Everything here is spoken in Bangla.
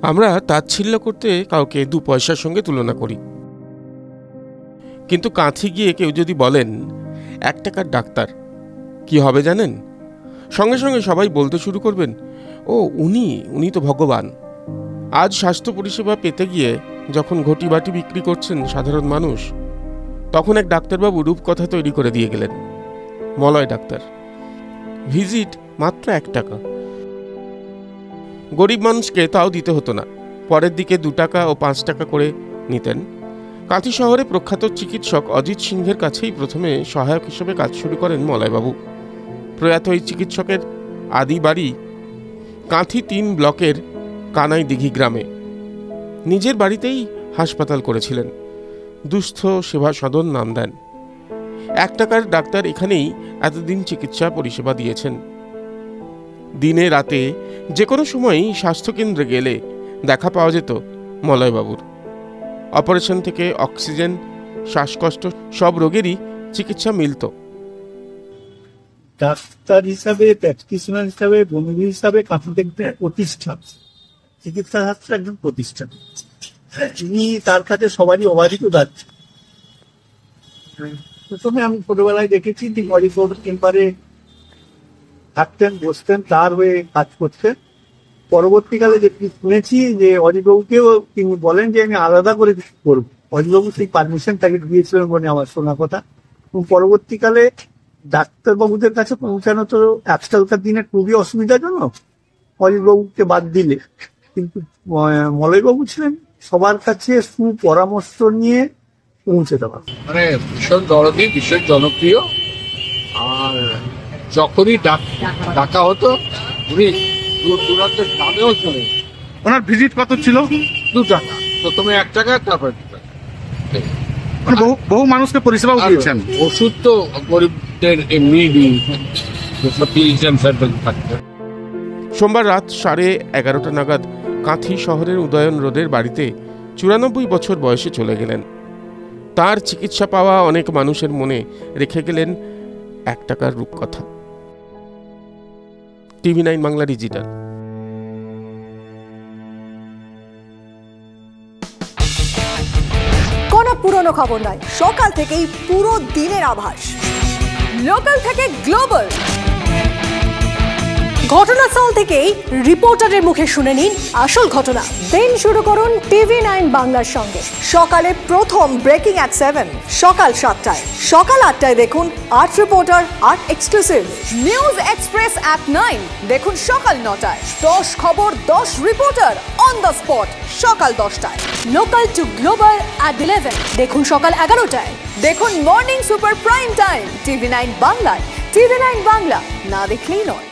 আমরা তাচ্ছিল্য করতে কাউকে 2 পয়সার সঙ্গে তুলনা করি, কিন্তু কাঁথি গিয়ে কেউ যদি বলেন 1 টাকার ডাক্তার, কি হবে জানেন? সঙ্গে সঙ্গে সবাই বলতে শুরু করবেন, ও উনি তো ভগবান। আজ স্বাস্থ্য পরিষেবা পেতে গিয়ে যখন ঘটি বাটি বিক্রি করছেন সাধারণ মানুষ, তখন এক ডাক্তারবাবু রূপকথা তৈরি করে দিয়ে গেলেন, মলয় ডাক্তার, ভিজিট মাত্র 1 টাকা। গরিব মানুষকে তাও দিতে হতো না, পরের দিকে 2 টাকা ও 5 টাকা করে নিতেন। কাঁথি শহরে প্রখ্যাত চিকিৎসক অজিত সিংহের কাছেই প্রথমে সহায়ক হিসেবে কাজ শুরু করেন মলয়বাবু। প্রয়াত এই চিকিৎসকের আদি বাড়ি কাঁথি 3 ব্লকের কানাই দিঘি গ্রামে। নিজের বাড়িতেই হাসপাতাল করেছিলেন, দুস্থ সেবা সদন নাম দেন। 1 টাকার ডাক্তার এখানেই এতদিন চিকিৎসা পরিষেবা দিয়েছেন। দিনে রাতে যে কোনো সময়ই স্বাস্থ্যকেন্দ্রে গেলে দেখা পাওয়া যেত মলয়বাবুর। অপারেশন থেকে অক্সিজেন, শ্বাসকষ্ট সব রোগেরই চিকিৎসা মিলত। ডাক্তার হিসাবে, প্র্যাকটিশনার হিসাবে, বন্ধু হিসাবে কাঁথি দেখতে প্রতিষ্ঠান, চিকিৎসা শাস্ত্র একজন প্রতিষ্ঠান। তিনি তার কাছে সবারই অবাধিত যাচ্ছে। প্রথমে আমি ছোটবেলায় দেখেছি তিনি অজিতবাবুর চেম্বারে থাকতেন, বসতেন, তার হয়ে কাজ করতেন। পরবর্তীকালে যেটি শুনেছি যে অজিতবাবুকেও তিনি বলেন যে আমি আলাদা করে কিছু করবো। অজিতবাবু সেই পারমিশন তাকে দিয়েছিলেন বলে আমার শোনা কথা। এবং পরবর্তীকালে ডাক্তারবাবুদের কাছে পৌঁছানো তো আজকালকার দিনে খুবই অসুবিধাজনক, অজিতবাবুকে বাদ দিলে। কিন্তু মলয়বাবু ছিলেন সবার কাছে সুপরামর্শ নিয়ে পৌঁছে দেওয়া, মানে ভীষণ দরদি, ভীষণ জনপ্রিয়। আর যখনই ডাকা হতো উনি দূর দূরান্তের নামেও চলে। ওনার ভিজিট কত ছিল? 2 টাকা, প্রথমে 1 টাকা, তারপরে 2 টাকা। বহু মানুষকে পরিষেবা দিয়েছেন। ওষুধ তো গরিবদের এমনি দিন থাকতে। সোমবার রাত 11:30 নাগাদ কাঁথি শহরের উদয়ন রোডের বাড়িতে 94 বছর বয়সে চলে গেলেন। তার চিকিৎসা পাওয়া অনেক মানুষের মনে রেখে গেলেন 1 টাকার রূপকথা। TV9 Bangla digital. কোনো পুরনো খবর নয়, সকাল থেকেই পুরো দিনের আভাস, লোকাল থেকে গ্লোবাল। ঘটনাস্থল থেকেই রিপোর্টারের মুখে শুনে নিন আসল ঘটনা। দিন শুরু করুন TV9 বাংলার সঙ্গে। সকালে প্রথম ব্রেকিং অ্যাট 7, সকাল 7টায়, সকাল 8টায় দেখুন 8 reporter, 8 exclusive. News express at 9 দেখুন সকাল 9টায়। 10 খবর, 10 রিপোর্টার অন দ্য স্পট সকাল 10টায়। লোকাল টু গ্লোবাল অ্যাট 11 দেখুন সকাল 11টায়। দেখুন morning super prime time TV9 বাংলায়। TV9 বাংলা না দেখলেই নয়।